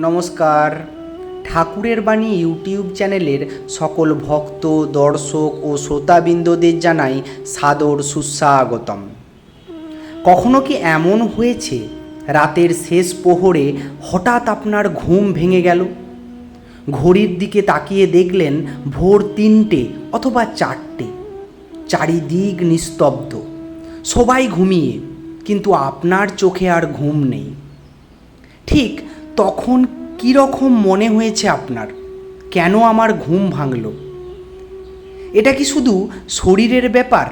নমস্কার। ঠাকুরের বাণী ইউটিউব চ্যানেলের সকল ভক্ত, দর্শক ও শ্রোতাবৃন্দদের জানাই সাদর সুস্বাগতম। কখনো কি এমন হয়েছে রাতের শেষ প্রহরে হঠাৎ আপনার ঘুম ভেঙে গেল? ঘড়ির দিকে তাকিয়ে দেখলেন ভোর ৩টে অথবা ৪টে, চারিদিক নিস্তব্ধ, সবাই ঘুমিয়ে, কিন্তু আপনার চোখে আর ঘুম নেই। ঠিক তখন কীরকম মনে হয়েছে আপনার? কেন আমার ঘুম ভাঙল? এটা কি শুধু শরীরের ব্যাপার,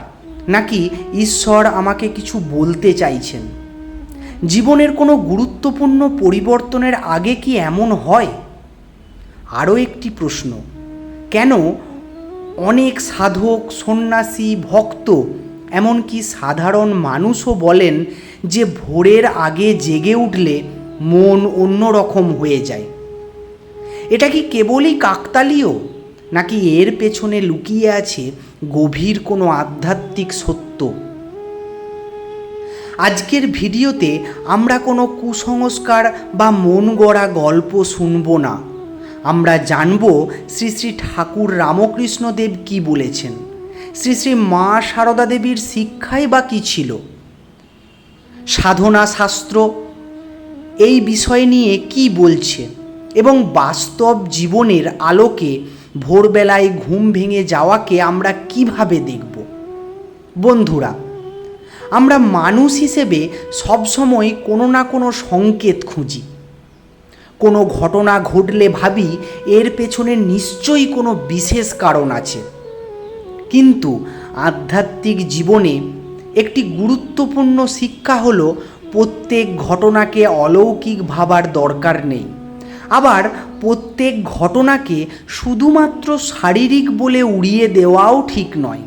নাকি ঈশ্বর আমাকে কিছু বলতে চাইছেন? জীবনের কোনো গুরুত্বপূর্ণ পরিবর্তনের আগে কি এমন হয়? আরও একটি প্রশ্ন, কেন অনেক সাধক, সন্ন্যাসী, ভক্ত, এমনকি সাধারণ মানুষও বলেন যে ভোরের আগে জেগে উঠলে মন অন্যরকম হয়ে যায়? এটা কি কেবলই কাকতালীয়, নাকি এর পেছনে লুকিয়ে আছে গভীর কোনো আধ্যাত্মিক সত্য? আজকের ভিডিওতে আমরা কোনো কুসংস্কার বা মন গড়া গল্প শুনব না। আমরা জানব শ্রী শ্রী ঠাকুর রামকৃষ্ণ দেব কী বলেছেন, শ্রী শ্রী মা সারদা দেবীর শিক্ষাই বা কী ছিল, সাধনা শাস্ত্র এই বিষয় নিয়ে কি বলছে, এবং বাস্তব জীবনের আলোকে ভোরবেলায় ঘুম ভেঙে যাওয়াকে আমরা কিভাবে দেখব। বন্ধুরা, আমরা মানুষ হিসেবে সবসময় কোনো না কোনো সংকেত খুঁজি। কোনো ঘটনা ঘটলে ভাবি এর পেছনে নিশ্চয়ই কোনো বিশেষ কারণ আছে। কিন্তু আধ্যাত্মিক জীবনে একটি গুরুত্বপূর্ণ শিক্ষা হলো প্রত্যেক ঘটনাকে অলৌকিক ভাবার দরকার নেই। আবার প্রত্যেক ঘটনাকে শুধুমাত্র শারীরিক বলে উড়িয়ে দেওয়াও ঠিক নয়।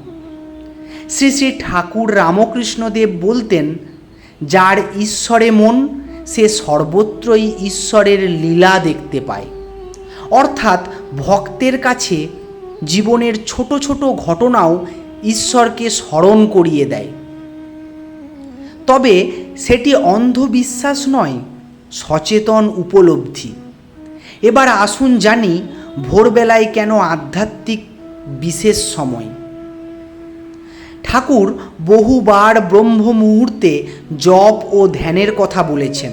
শ্রী শ্রী ঠাকুর রামকৃষ্ণ দেব বলতেন, যার ঈশ্বরে মন, সে সর্বত্রই ঈশ্বরের লীলা দেখতে পায়। অর্থাৎ ভক্তের কাছে জীবনের ছোট ছোট ঘটনাও ঈশ্বরকে স্মরণ করিয়ে দেয়। তবে সেটি অন্ধবিশ্বাস নয়, সচেতন উপলব্ধি। এবার আসুন জানি ভোরবেলায় কেন আধ্যাত্মিক বিশেষ সময়। ঠাকুর বহুবার ব্রহ্ম মুহূর্তে জপ ও ধ্যানের কথা বলেছেন।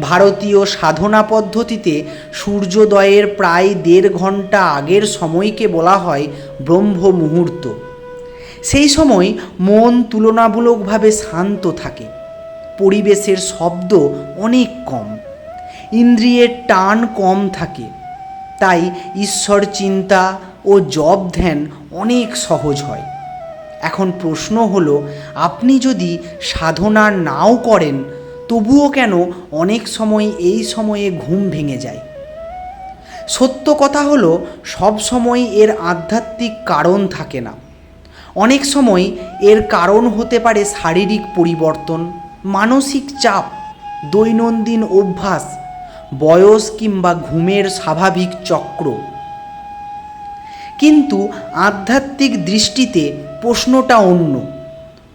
ভারতীয় সাধনা পদ্ধতিতে সূর্যোদয়ের প্রায় ১.৫ ঘন্টা আগের সময়কে বলা হয় ব্রহ্ম মুহূর্ত। সেই সময় মন তুলনামূলকভাবে শান্ত থাকে, পরিবেশের শব্দ অনেক কম, ইন্দ্রিয়ের টান কম থাকে। তাই ঈশ্বর চিন্তা ও জপ ধ্যান অনেক সহজ হয়। এখন প্রশ্ন হলো, আপনি যদি সাধনা নাও করেন, তবুও কেন অনেক সময় এই সময়ে ঘুম ভেঙে যায়? সত্য কথা হলো, সব সময় এর আধ্যাত্মিক কারণ থাকে না। অনেক সময় এর কারণ হতে পারে শারীরিক পরিবর্তন, মানসিক চাপ, দৈনন্দিন অভ্যাস, বয়স কিংবা ঘুমের স্বাভাবিক চক্র। কিন্তু আধ্যাত্মিক দৃষ্টিতে প্রশ্নটা অন্য।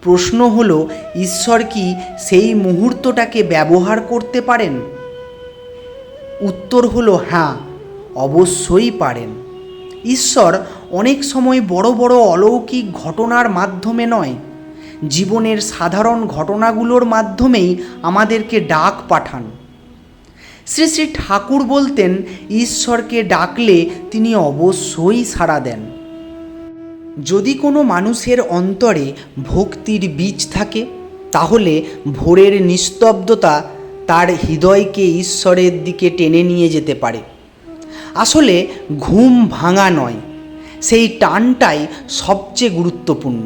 প্রশ্ন হলো, ঈশ্বর কি সেই মুহূর্তটাকে ব্যবহার করতে পারেন? উত্তর হলো হ্যাঁ, অবশ্যই পারেন। ঈশ্বর অনেক সময় বড় বড় অলৌকিক ঘটনার মাধ্যমে নয়, জীবনের সাধারণ ঘটনাগুলোর মাধ্যমেই আমাদেরকে ডাক পাঠান। শ্রী শ্রী ঠাকুর বলতেন, ঈশ্বরকে ডাকলে তিনি অবশ্যই সাড়া দেন। যদি কোনো মানুষের অন্তরে ভক্তির বীজ থাকে, তাহলে ভোরের নিস্তব্ধতা তার হৃদয়কে ঈশ্বরের দিকে টেনে নিয়ে যেতে পারে। আসলে ঘুম ভাঙা নয়, সেই টানটাই সবচেয়ে গুরুত্বপূর্ণ।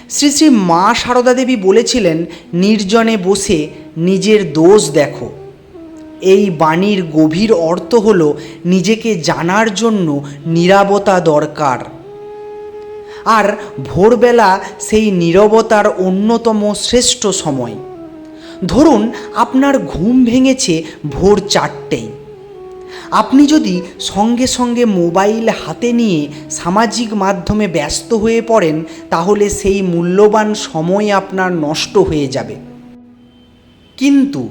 শ্রী শ্রী মা সারদা দেবী বলেছিলেন, নির্জনে বসে নিজের দোষ দেখো। এই বাণীর গভীর অর্থ হল, নিজেকে জানার জন্য নীরবতা দরকার। আর ভোরবেলা সেই নীরবতার অন্যতম শ্রেষ্ঠ সময়। ধরুন আপনার ঘুম ভেঙেছে ভোর ৪টেই। আপনি যদি সঙ্গে সঙ্গে মোবাইল হাতে নিয়ে সামাজিক মাধ্যমে ব্যস্ত হয়ে পড়েন, তাহলে সেই মূল্যবান সময় আপনার নষ্ট হয়ে যাবে। কিন্তু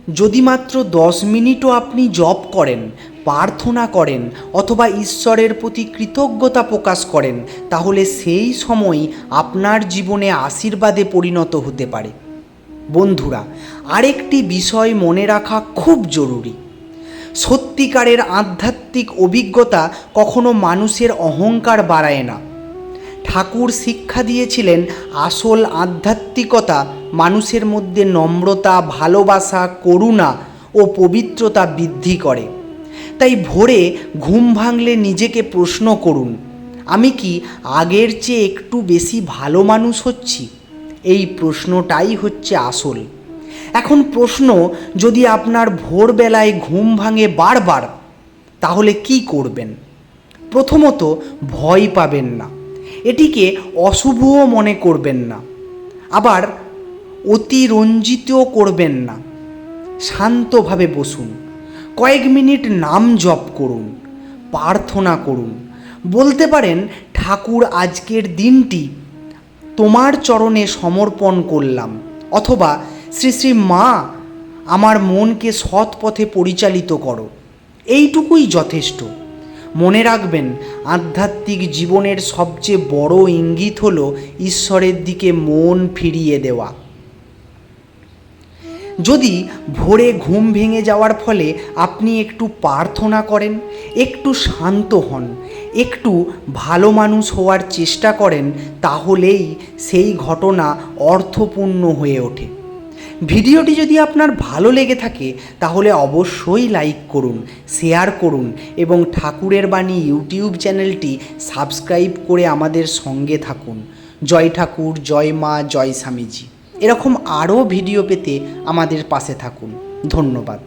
যদি মাত্র 10 মিনিটও আপনি জপ করেন, প্রার্থনা করেন অথবা ঈশ্বরের প্রতি কৃতজ্ঞতা প্রকাশ করেন, তাহলে সেই সময় আপনার জীবনে আশীর্বাদে পরিণত হতে পারে। বন্ধুরা, আরেকটি বিষয় মনে রাখা খুব জরুরি। সত্যিকারের আধ্যাত্মিক অভিজ্ঞতা কখনো মানুষের অহংকার বাড়ায় না। ঠাকুর শিক্ষা দিয়েছিলেন, আসল আধ্যাত্মিকতা মানুষের মধ্যে নম্রতা, ভালোবাসা, করুণা ও পবিত্রতা বৃদ্ধি করে। তাই ভোরে ঘুম ভাঙলে নিজেকে প্রশ্ন করুন, আমি কি আগের চেয়ে একটু বেশি ভালো মানুষ হচ্ছি? এই প্রশ্নটাই হচ্ছে আসল। এখন প্রশ্ন, যদি আপনার ভোরবেলায় ঘুম ভাঙে বারবার, তাহলে কি করবেন? প্রথমত, ভয় পাবেন না, এটিকে অশুভও মনে করবেন না, আবার অতিরঞ্জিতও করবেন না। শান্তভাবে বসুন, কয়েক মিনিট নাম জপ করুন, প্রার্থনা করুন। বলতে পারেন, ঠাকুর, আজকের দিনটি তোমার চরণে সমর্পণ করলাম, অথবা শ্রী শ্রী মা, আমার মনকে সৎ পথে পরিচালিত করো। এইটুকুই যথেষ্ট। মনে রাখবেন, আধ্যাত্মিক জীবনের সবচেয়ে বড় ইঙ্গিত হল ঈশ্বরের দিকে মন ফিরিয়ে দেওয়া। যদি ভোরে ঘুম ভেঙে যাওয়ার ফলে আপনি একটু প্রার্থনা করেন, একটু শান্ত হন, একটু ভালো মানুষ হওয়ার চেষ্টা করেন, তাহলেই সেই ঘটনা অর্থপূর্ণ হয়ে ওঠে। ভিডিওটি যদি আপনার ভালো লেগে থাকে তাহলে অবশ্যই লাইক করুন, শেয়ার করুন এবং ঠাকুরের বাণী ইউটিউব চ্যানেলটি সাবস্ক্রাইব করে আমাদের সঙ্গে থাকুন। জয় ঠাকুর, জয় মা, জয় স্বামীজি। এরকম আরও ভিডিও পেতে আমাদের পাশে থাকুন। ধন্যবাদ।